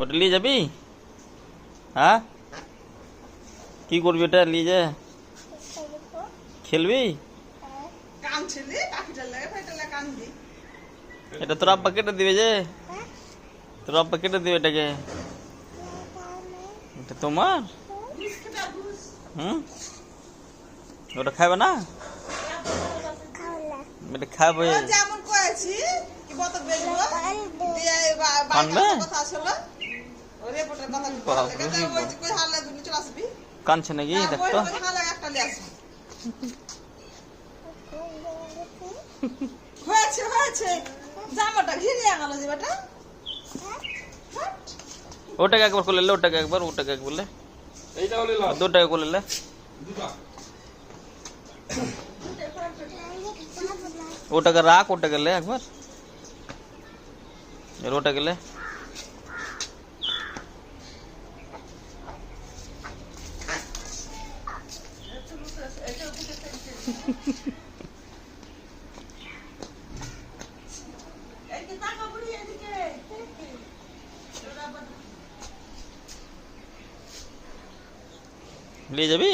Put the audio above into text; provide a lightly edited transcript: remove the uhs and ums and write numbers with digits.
ওটা নিয়ে যাবি? হ্যাঁ, কি করবি ওটা নিয়ে যা? খেলবি? এটা তোর আব্বা কেটে দিবে যে, তোর আব্বা কেটে দিবে এটাকে। এটা তোমার? হুম, ওটা খাবে না? এটা খাবে। কানবে? কানছে নাকি দেখতো? ওটাকে একবার করলে, ওটাকে একবার, ওটাকে একবার বললে, দুটাকে করলে, ওটাকে রাখ, ওটা গেলে একবার, ওটা গেলে নিয়ে যাবি?